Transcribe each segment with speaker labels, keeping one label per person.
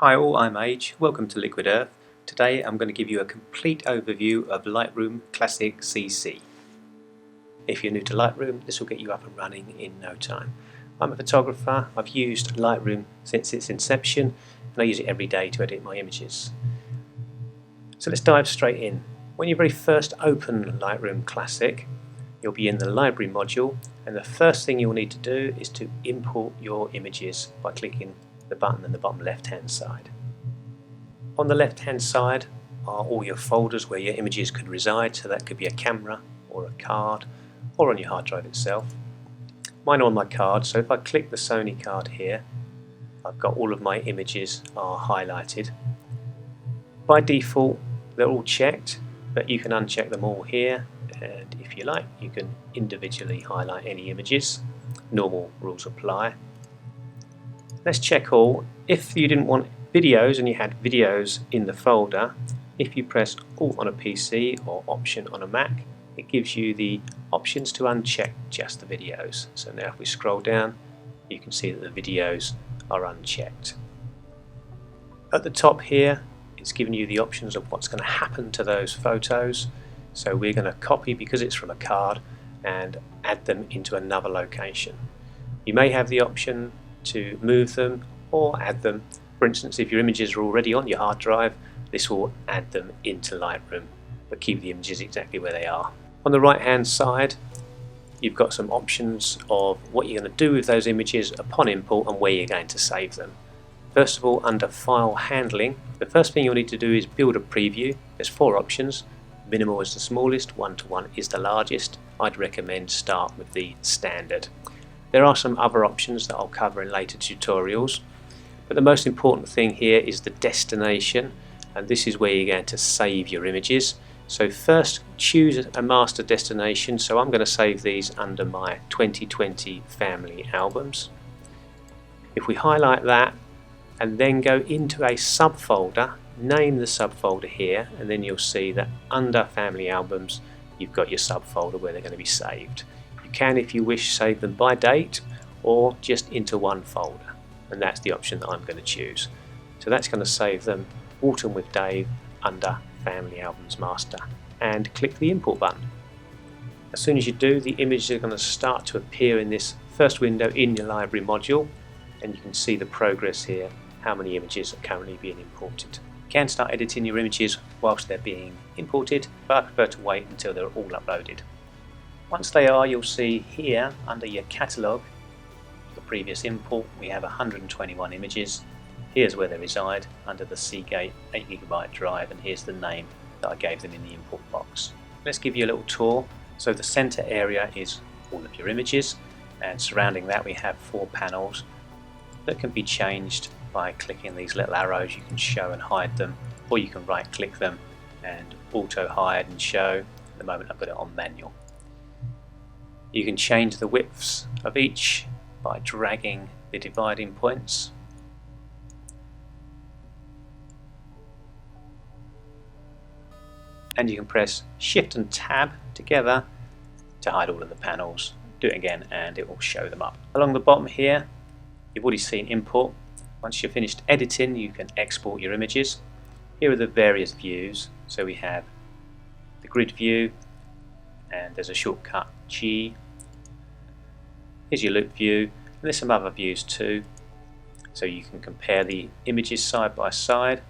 Speaker 1: Hi all, I'm Age. Welcome to Liquid Earth. Today I'm going to give you a complete overview of Lightroom Classic CC. If you're new to Lightroom, this will get you up and running in no time. I'm a photographer. I've used Lightroom since its inception and I use it every day to edit my images. So let's dive straight in. When you very first open Lightroom Classic, you'll be in the library module, and the first thing you'll need to do is to import your images by clicking the button in the bottom left hand side. On the left hand side are all your folders where your images could reside, so that could be a camera or a card or on your hard drive itself. Mine are on my card, so if I click the Sony card here, I've got all of my images are highlighted. By default they're all checked, but you can uncheck them all here, and if you like you can individually highlight any images. Normal rules apply. Let's check all. If you didn't want videos and you had videos in the folder, if you press Alt on a PC or Option on a Mac, it gives you the options to uncheck just the videos. So now if we scroll down, you can see that the videos are unchecked. At the top here, it's giving you the options of what's going to happen to those photos. So we're going to copy, because it's from a card, and add them into another location. You may have the option to move them or add them. For instance, if your images are already on your hard drive, this will add them into Lightroom, but keep the images exactly where they are. On the right hand side, you've got some options of what you're going to do with those images upon import and where you're going to save them. First of all, under File Handling, the first thing you'll need to do is build a preview. There's 4 options. Minimal is the smallest, 1:1 is the largest. I'd recommend start with the standard. There are some other options that I'll cover in later tutorials, but the most important thing here is the destination, and this is where you're going to save your images. So first choose a master destination, so I'm going to save these under my 2020 family albums. If we highlight that and then go into a subfolder, name the subfolder here, and then you'll see that under family albums you've got your subfolder where they're going to be saved. You can, if you wish, save them by date or just into one folder, and that's the option that I'm going to choose. So that's going to save them Autumn with Dave under Family Albums Master, and click the import button. As soon as you do, the images are going to start to appear in this first window in your library module, and you can see the progress here, how many images are currently being imported. You can start editing your images whilst they're being imported, but I prefer to wait until they're all uploaded. Once they are, you'll see here under your catalogue, the previous import, we have 121 images. Here's where they reside under the Seagate 8GB drive, and here's the name that I gave them in the import box. Let's give you a little tour. So the center area is all of your images, and surrounding that we have 4 panels that can be changed by clicking these little arrows. You can show and hide them, or you can right click them and auto hide and show. At the moment I've got it on manual. You can change the widths of each by dragging the dividing points. And you can press Shift and Tab together to hide all of the panels. Do it again and it will show them up. Along the bottom here, you've already seen import. Once you're finished editing, you can export your images. Here are the various views. So we have the grid view, and there's a shortcut G. Here's your loop view, and there's some other views too. So you can compare the images side by side.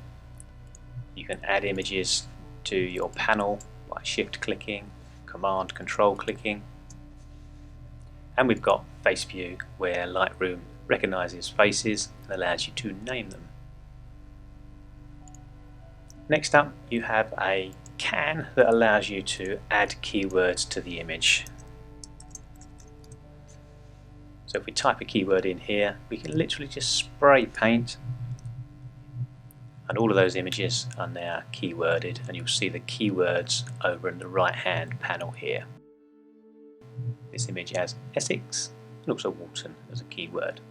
Speaker 1: You can add images to your panel by shift clicking, command control clicking. And we've got face view, where Lightroom recognizes faces and allows you to name them. Next up, you have a can that allows you to add keywords to the image. So if we type a keyword in here, we can literally just spray paint, and all of those images are now keyworded, and you'll see the keywords over in the right hand panel here. This image has Essex and also Walton as a keyword.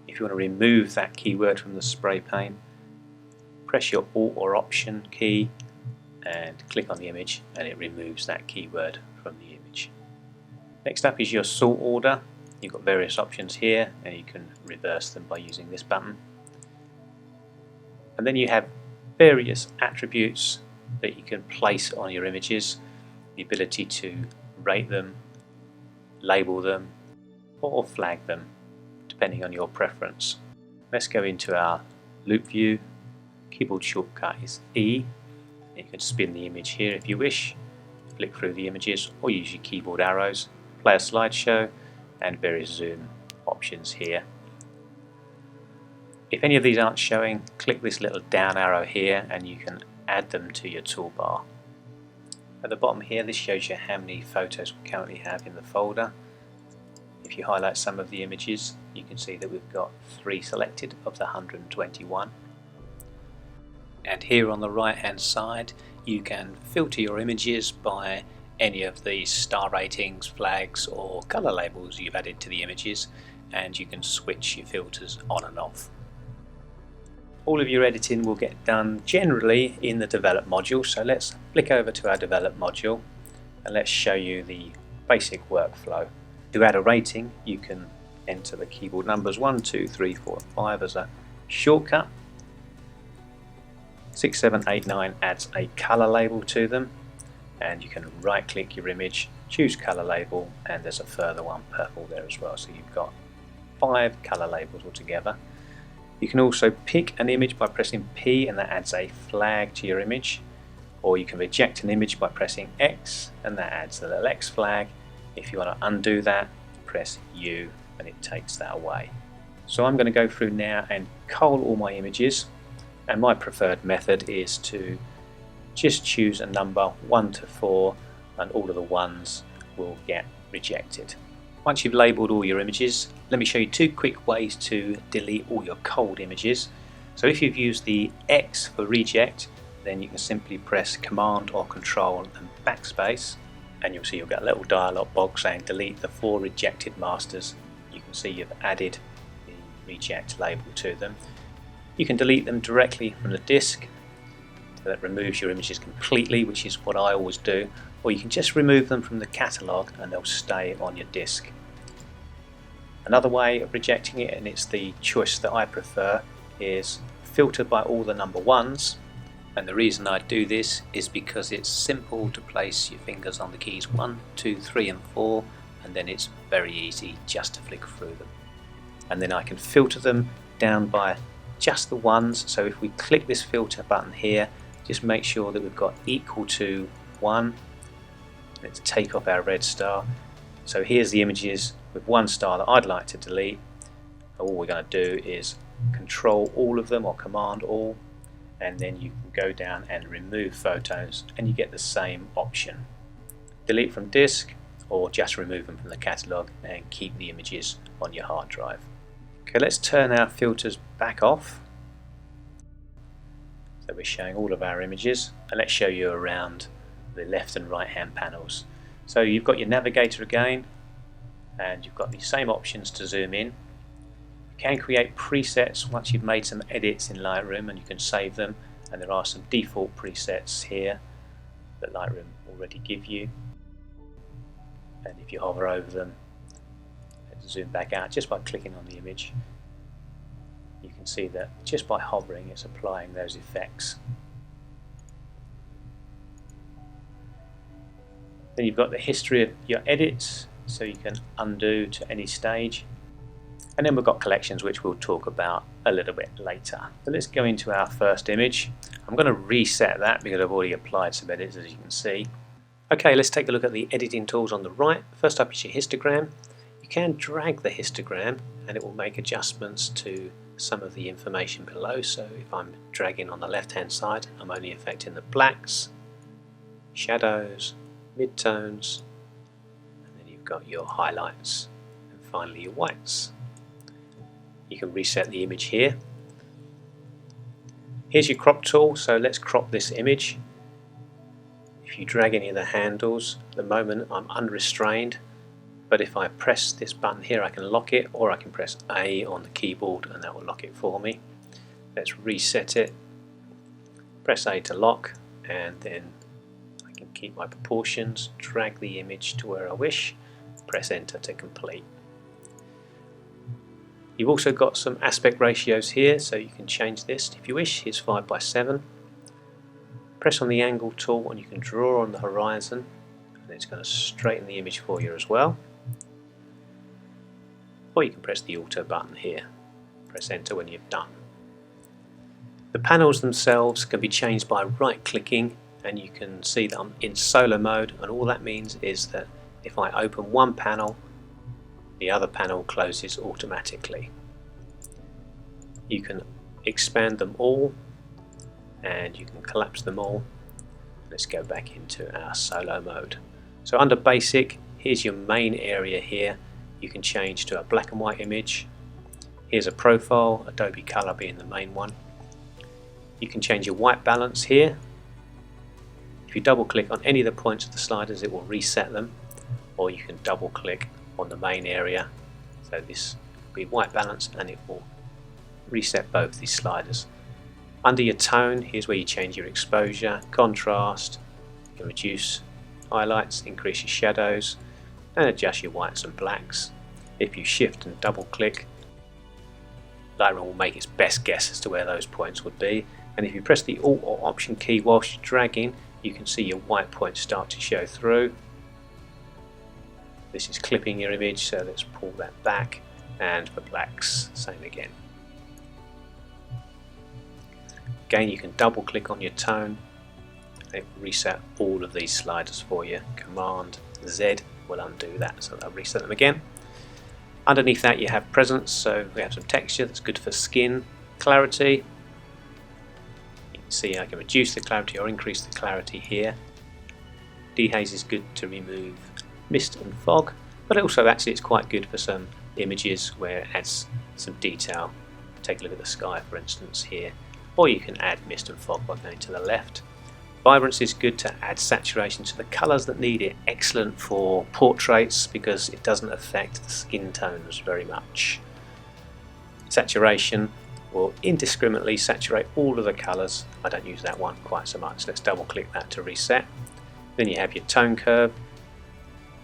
Speaker 1: If you want to remove that keyword from the spray paint, press your Alt or Option key and click on the image, and it removes that keyword from the image. Next up is your sort order. You've got various options here, and you can reverse them by using this button. And then you have various attributes that you can place on your images, the ability to rate them, label them, or flag them, depending on your preference. Let's go into our loop view. Keyboard shortcut is E. You can spin the image here if you wish, flick through the images, or use your keyboard arrows, play a slideshow, and various zoom options here. If any of these aren't showing, click this little down arrow here and you can add them to your toolbar. At the bottom here, this shows you how many photos we currently have in the folder. If you highlight some of the images, you can see that we've got 3 selected of the 121. And here on the right hand side, you can filter your images by any of these star ratings, flags, or color labels you've added to the images, and you can switch your filters on and off. All of your editing will get done generally in the develop module, so let's flick over to our develop module and let's show you the basic workflow. To add a rating, you can enter the keyboard numbers 1, 2, 3, 4, 5 as a shortcut. 6, 7, 8, 9 adds a color label to them, and you can right click your image, choose color label, and there's a further one, purple, there as well, so you've got 5 color labels altogether. You can also pick an image by pressing P and that adds a flag to your image, or you can reject an image by pressing X and that adds a little X flag. If you want to undo that, press U and it takes that away. So I'm going to go through now and cull all my images, and my preferred method is to just choose a number 1 to 4 and all of the ones will get rejected. Once you've labelled all your images, let me show you 2 quick ways to delete all your culled images. So if you've used the X for reject, then you can simply press Command or Control and backspace, and you'll see you'll get a little dialog box saying delete the 4 rejected masters. You can see you've added the reject label to them. You can delete them directly from the disk, so that removes your images completely, which is what I always do, or you can just remove them from the catalogue and they'll stay on your disk. Another way of rejecting it, and it's the choice that I prefer, is filter by all the number 1s, and the reason I do this is because it's simple to place your fingers on the keys 1, 2, 3 and 4, and then it's very easy just to flick through them. And then I can filter them down by just the 1s, so if we click this filter button here, just make sure that we've got equal to 1. Let's take off our red star. So here's the images with 1 star that I'd like to delete. All we're going to do is control all of them or command all, and then you can go down and remove photos and you get the same option. Delete from disk or just remove them from the catalogue and keep the images on your hard drive. Okay, let's turn our filters back off. So we're showing all of our images, and let's show you around the left and right hand panels. So you've got your navigator again, and you've got the same options to zoom in. You can create presets once you've made some edits in Lightroom, and you can save them, and there are some default presets here that Lightroom already give you. And if you hover over them, let's zoom back out just by clicking on the image. You can see that just by hovering it's applying those effects. Then you've got the history of your edits, so you can undo to any stage. And then we've got collections, which we'll talk about a little bit later. So let's go into our first image. I'm going to reset that because I've already applied some edits, as you can see. Okay, let's take a look at the editing tools on the right. First up is your histogram. You can drag the histogram and it will make adjustments to some of the information below. So if I'm dragging on the left hand side, I'm only affecting the blacks, shadows, midtones, and then you've got your highlights and finally your whites. You can reset the image here. Here's your crop tool, so let's crop this image. If you drag any of the handles, at the moment I'm unrestrained, but if I press this button here I can lock it, or I can press A on the keyboard and that will lock it for me. Let's reset it, press A to lock, and then I can keep my proportions, drag the image to where I wish, press enter to complete. You've also got some aspect ratios here, so you can change this if you wish. Here's 5:7. Press on the angle tool and you can draw on the horizon, and it's going to straighten the image for you as well. Or you can press the auto button here. Press enter when you've done. The panels themselves can be changed by right clicking, and you can see that I'm in solo mode, and all that means is that if I open one panel, the other panel closes automatically. You can expand them all and you can collapse them all. Let's go back into our solo mode. So under basic, here's your main area here. You can change to a black and white image. Here's a profile, Adobe Color being the main one. You can change your white balance here. If you double click on any of the points of the sliders, it will reset them, or you can double click on the main area. So this will be white balance and it will reset both these sliders. Under your tone, here's where you change your exposure, contrast, you can reduce highlights, increase your shadows, and adjust your whites and blacks. If you shift and double click, Lightroom will make its best guess as to where those points would be. And if you press the Alt or Option key whilst you're dragging, you can see your white points start to show through. This is clipping your image, so let's pull that back, and for blacks, same again. Again, you can double click on your tone and it will reset all of these sliders for you. Command Z will undo that, so I'll reset them again. Underneath that you have presence, so we have some texture that's good for skin. Clarity, you can see I can reduce the clarity or increase the clarity here. Dehaze is good to remove mist and fog, but also actually it's quite good for some images where it adds some detail. Take a look at the sky for instance here, or you can add mist and fog by going to the left. Vibrance is good to add saturation to the colours that need it. Excellent for portraits because it doesn't affect the skin tones very much. Saturation will indiscriminately saturate all of the colours. I don't use that one quite so much. Let's double click that to reset. Then you have your tone curve.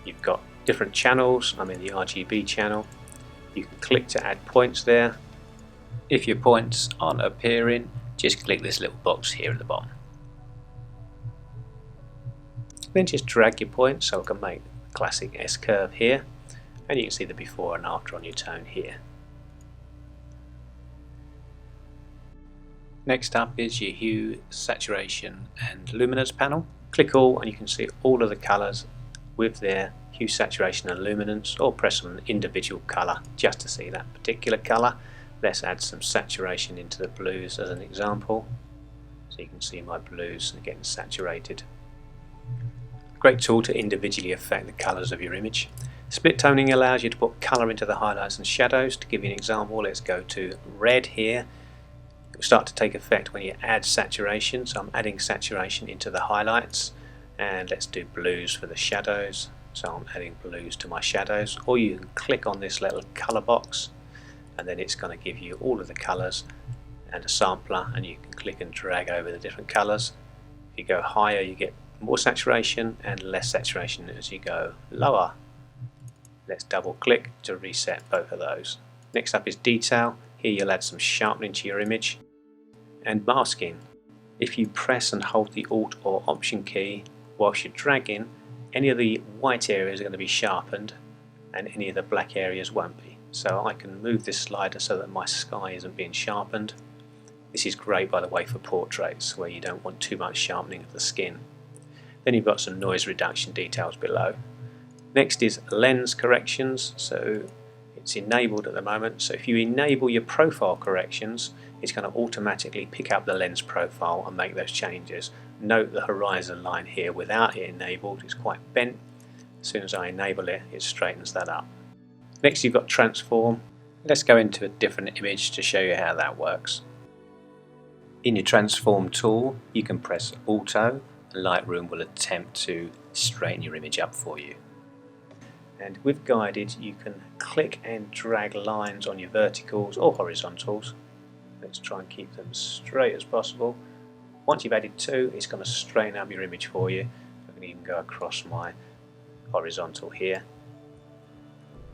Speaker 1: You've got different channels. I'm in the RGB channel. You can click to add points there. If your points aren't appearing, just click this little box here at the bottom. Then just drag your points so I can make the classic S curve here, and you can see the before and after on your tone here. Next up is your Hue, Saturation and Luminance panel. Click all and you can see all of the colours with their Hue, Saturation and Luminance, or press on an individual colour just to see that particular colour. Let's add some saturation into the blues as an example. So you can see my blues are getting saturated. Great tool to individually affect the colours of your image. Split toning allows you to put colour into the highlights and shadows. To give you an example, let's go to red here. It will start to take effect when you add saturation, so I'm adding saturation into the highlights, and let's do blues for the shadows, so I'm adding blues to my shadows. Or you can click on this little colour box and then it's going to give you all of the colours and a sampler, and you can click and drag over the different colours. If you go higher you get more saturation and less saturation as you go lower. Let's double click to reset both of those. Next up is detail. Here you'll add some sharpening to your image, and masking. If you press and hold the Alt or Option key whilst you're dragging, any of the white areas are going to be sharpened and any of the black areas won't be. So I can move this slider so that my sky isn't being sharpened. This is great, by the way, for portraits where you don't want too much sharpening of the skin. Then you've got some noise reduction details below. Next is lens corrections, so it's enabled at the moment. So if you enable your profile corrections, it's going to automatically pick up the lens profile and make those changes. Note the horizon line here, without it enabled, it's quite bent. As soon as I enable it, it straightens that up. Next you've got transform. Let's go into a different image to show you how that works. In your transform tool, you can press auto. Lightroom will attempt to straighten your image up for you. And with guided you can click and drag lines on your verticals or horizontals. Let's try and keep them straight as possible. Once you've added two, it's going to straighten up your image for you. I can even go across my horizontal here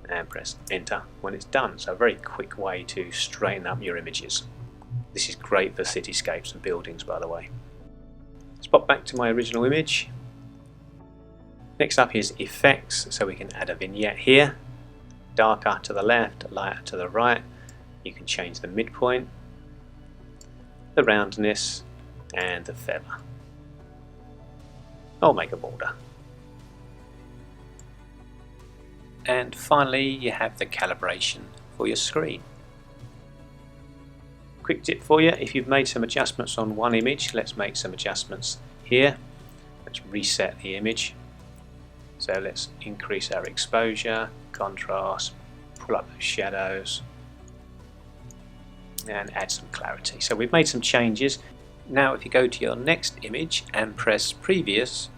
Speaker 1: and press enter when it's done. So a very quick way to straighten up your images. This is great for cityscapes and buildings, by the way. Let's pop back to my original image. Next up is effects, so we can add a vignette here. Darker to the left, lighter to the right. You can change the midpoint, the roundness, and the feather. I'll make a border. And finally, you have the calibration for your screen. Quick tip for you, if you've made some adjustments on one image, let's make some adjustments here. Let's reset the image. So let's increase our exposure, contrast, pull up those shadows, and add some clarity. So we've made some changes. Now if you go to your next image and press previous,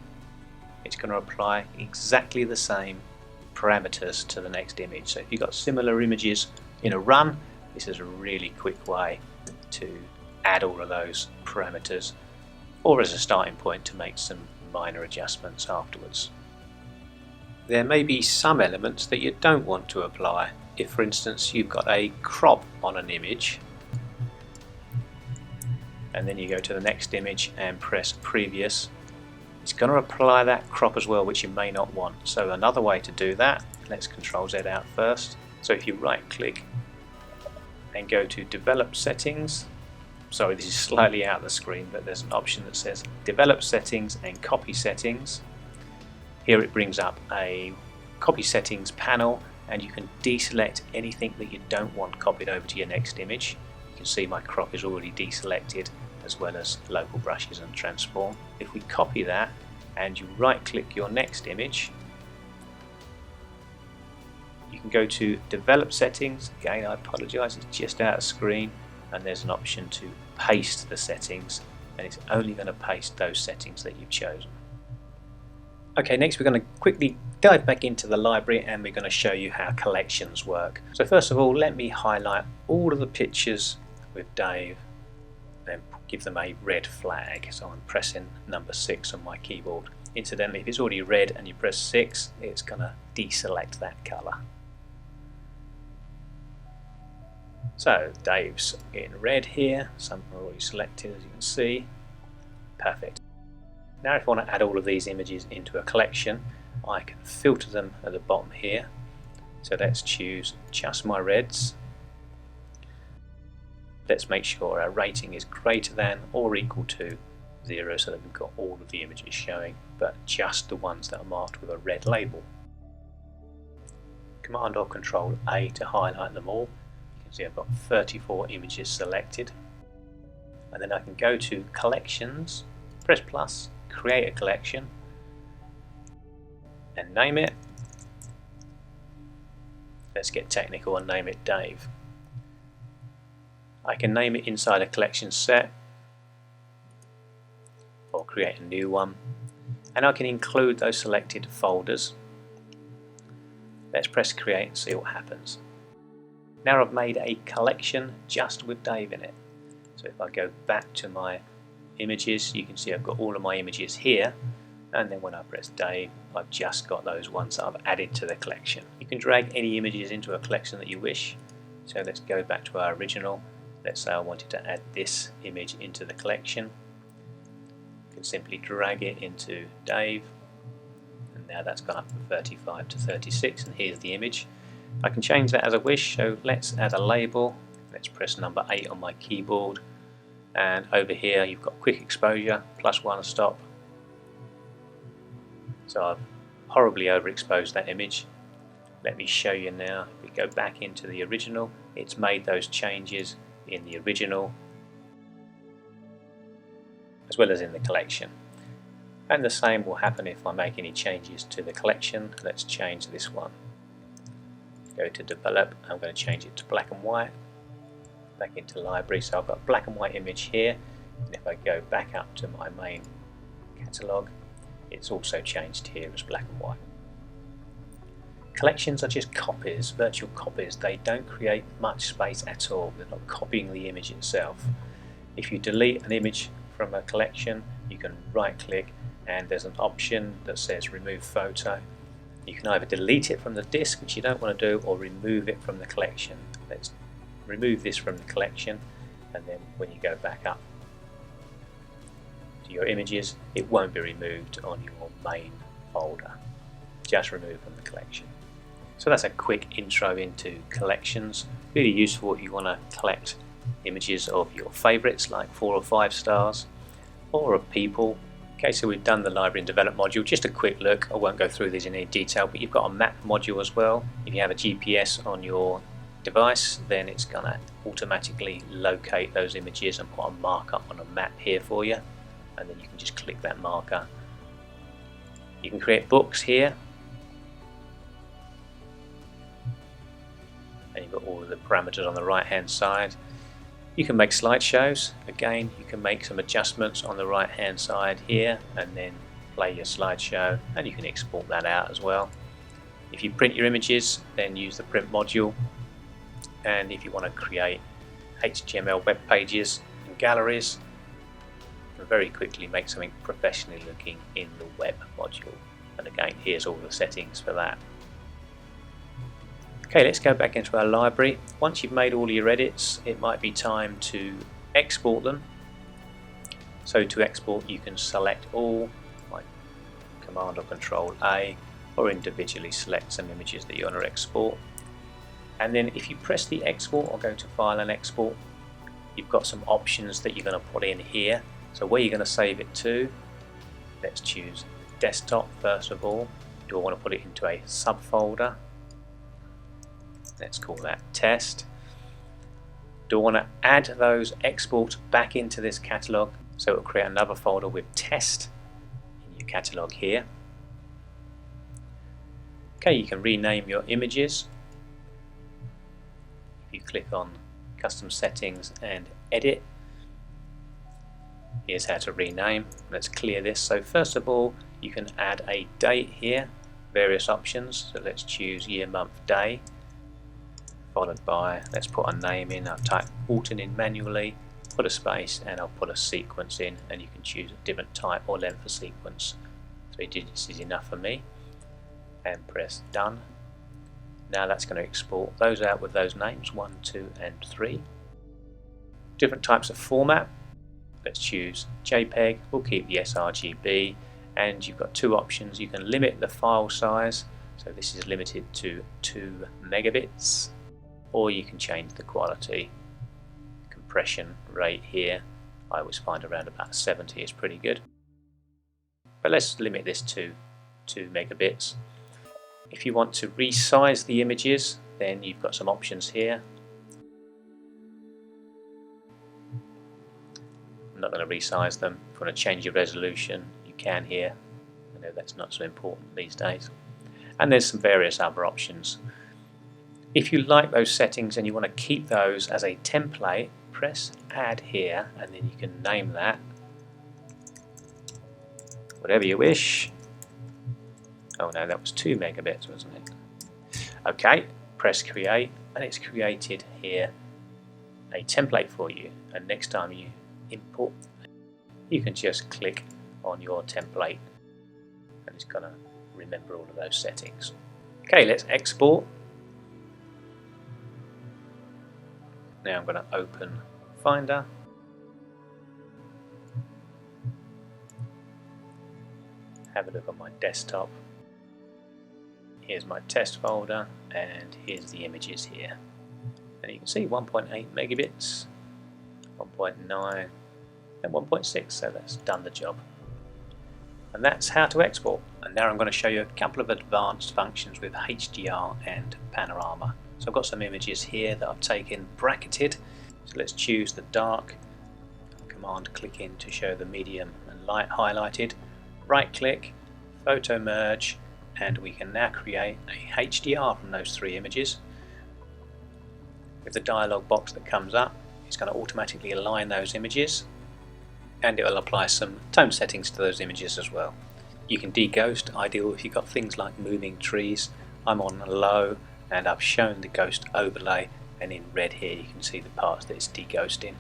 Speaker 1: it's going to apply exactly the same parameters to the next image. So if you've got similar images in a run, this is a really quick way to add all of those parameters, or as a starting point to make some minor adjustments afterwards. There may be some elements that you don't want to apply. If for instance you've got a crop on an image, and then you go to the next image and press previous, it's going to apply that crop as well, which you may not want. So another way to do that, let's Control Z out first. So if you right click and go to develop settings, sorry this is slightly out of the screen, but there's an option that says develop settings and copy settings. Here it brings up a copy settings panel, and you can deselect anything that you don't want copied over to your next image. You can see my crop is already deselected, as well as local brushes and transform. If we copy that and you right click your next image, you can go to develop settings. Again, I apologize, it's just out of screen, and there's an option to paste the settings, and it's only going to paste those settings that you've chosen. Okay, next we're going to quickly dive back into the library and we're going to show you how collections work. So first of all, let me highlight all of the pictures with Dave and give them a red flag. So I'm pressing number 6 on my keyboard. Incidentally, if it's already red and you press 6, it's going to deselect that colour. So Dave's in red here, some are already selected as you can see. Perfect. Now if I want to add all of these images into a collection, I can filter them at the bottom here. So let's choose just my reds. Let's make sure our rating is greater than or equal to 0, so that we've got all of the images showing, but just the ones that are marked with a red label. Command or Control A to highlight them all. You can see I've got 34 images selected. And then I can go to Collections, press plus, create a collection, and name it. Let's get technical and name it Dave. I can name it inside a collection set or create a new one, and I can include those selected folders. Let's press create and see what happens. Now I've made a collection just with Dave in it. So if I go back to my images, you can see I've got all of my images here, and then when I press Dave, I've just got those ones that I've added to the collection. You can drag any images into a collection that you wish. So let's go back to our original. Let's say I wanted to add this image into the collection. You can simply drag it into Dave, and now that's gone up from 35 to 36, and here's the image. I can change that as I wish, so let's add a label. Let's press number 8 on my keyboard, and over here you've got quick exposure, +1 stop. So I've horribly overexposed that image. Let me show you now. If we go back into the original, it's made those changes in the original as well as in the collection. And the same will happen if I make any changes to the collection. Let's change this one. Go to develop, I'm going to change it to black and white. Back into library, so I've got a black and white image here, and if I go back up to my main catalogue, it's also changed here as black and white. Collections are just copies, virtual copies. They don't create much space at all. They're not copying the image itself. If you delete an image from a collection, you can right click and there's an option that says remove photo, You can either delete it from the disk, which you don't want to do, or remove it from the collection. Let's remove this from the collection, and then when you go back up to your images, it won't be removed on your main folder. Just remove from the collection. So that's a quick intro into collections. Really useful if you want to collect images of your favourites, like 4 or 5 stars, or of people. Okay, so we've done the library and develop module. Just a quick look. I won't go through these in any detail, but you've got a map module as well. If you have a GPS on your device, then it's going to automatically locate those images and put a marker on a map here for you, and then you can just click that marker. You can create books here, and you've got all of the parameters on the right hand side. You can make slideshows. Again, you can make some adjustments on the right hand side here and then play your slideshow, and you can export that out as well. If you print your images, then use the print module, and if you want to create HTML web pages and galleries, you can very quickly make something professionally looking in the web module. And again, here's all the settings for that. Okay, let's go back into our library. Once you've made all your edits, it might be time to export them. So to export, you can select all, like Command or Control A, or individually select some images that you want to export. And then if you press the export or go to File and Export, you've got some options that you're going to put in here. So where you're going to save it to, let's choose Desktop first of all. Do I want to put it into a subfolder? Let's call that Test. Do I want to add those exports back into this catalogue? So it will create another folder with Test in your catalogue here. Okay, you can rename your images. If you click on Custom Settings and Edit, here's how to rename. Let's clear this. So first of all, you can add a date here, various options. So let's choose year, month, day, followed by, let's put a name in. I'll type Alton in manually, put a space, and I'll put a sequence in, and you can choose a different type or length of sequence. 3 digits is enough for me, and press done. Now that's going to export those out with those names 1, 2 and 3. Different types of format. Let's choose JPEG, we'll keep the sRGB, and you've got 2 options. You can limit the file size, so this is limited to 2 megabits, or you can change the quality. Compression rate here, I always find around about 70 is pretty good, but let's limit this to 2 megabits. If you want to resize the images, then you've got some options here. I'm not going to resize them. If you want to change your resolution, you can here. I know that's not so important these days. And there's some various other options. If you like those settings and you want to keep those as a template, press Add here, and then you can name that whatever you wish. Oh no, that was 2 megabits, wasn't it? Okay, press Create, and it's created here a template for you. And next time you import, you can just click on your template, and it's going to remember all of those settings. Okay, let's export. Now I'm going to open Finder. Have a look on my desktop. Here's my test folder, and here's the images here. And you can see 1.8 megabits, 1.9 and 1.6, so that's done the job. And that's how to export. And now I'm going to show you a couple of advanced functions with HDR and panorama. So I've got some images here that I've taken bracketed. So let's choose the dark, Command click in to show the medium and light highlighted. Right click, photo merge, and we can now create a HDR from those 3 images. With the dialog box that comes up, it's going to automatically align those images, and it will apply some tone settings to those images as well. You can deghost, ideal if you've got things like moving trees. I'm on low, and I've shown the ghost overlay, and in red here you can see the parts that it's deghosting.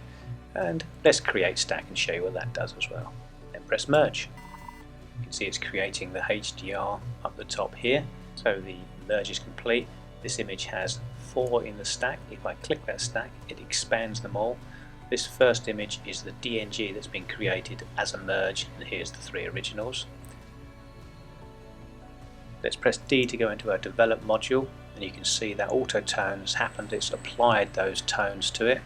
Speaker 1: And let's create stack and show you what that does as well. Then press merge. You can see it's creating the HDR up the top here. So the merge is complete. This image has 4 in the stack. If I click that stack, it expands them all. This first image is the DNG that's been created as a merge, and here's the 3 originals. Let's press D to go into our develop module, and you can see that auto tone has happened. It's applied those tones to it.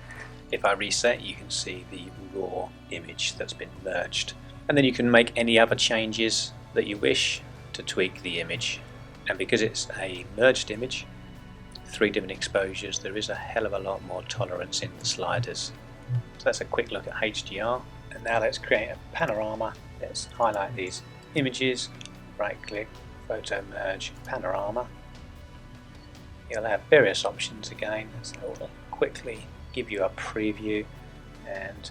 Speaker 1: If I reset, you can see the raw image that's been merged. And then you can make any other changes that you wish to tweak the image. And because it's a merged image, 3 different exposures, there is a hell of a lot more tolerance in the sliders. So that's a quick look at HDR. And now let's create a panorama. Let's highlight these images, right click, photo merge, panorama. You'll have various options again, so we'll quickly give you a preview, and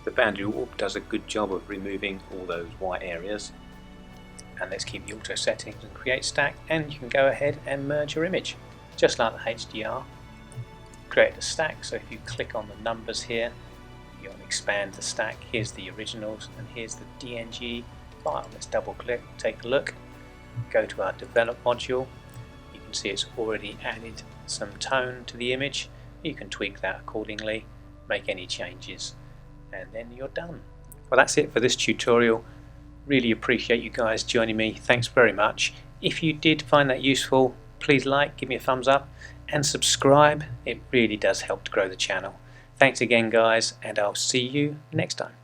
Speaker 1: the boundary warp does a good job of removing all those white areas. And let's keep the auto settings and create stack, and you can go ahead and merge your image just like the HDR. Create a stack, so if you click on the numbers here, you'll expand the stack. Here's the originals and here's the DNG file. Let's double click, take a look, go to our develop module. You can see it's already added some tone to the image. You can tweak that accordingly, make any changes, and then you're done. Well, that's it for this tutorial. Really appreciate you guys joining me. Thanks very much. If you did find that useful, please like, give me a thumbs up, and subscribe. It really does help to grow the channel. Thanks again, guys, and I'll see you next time.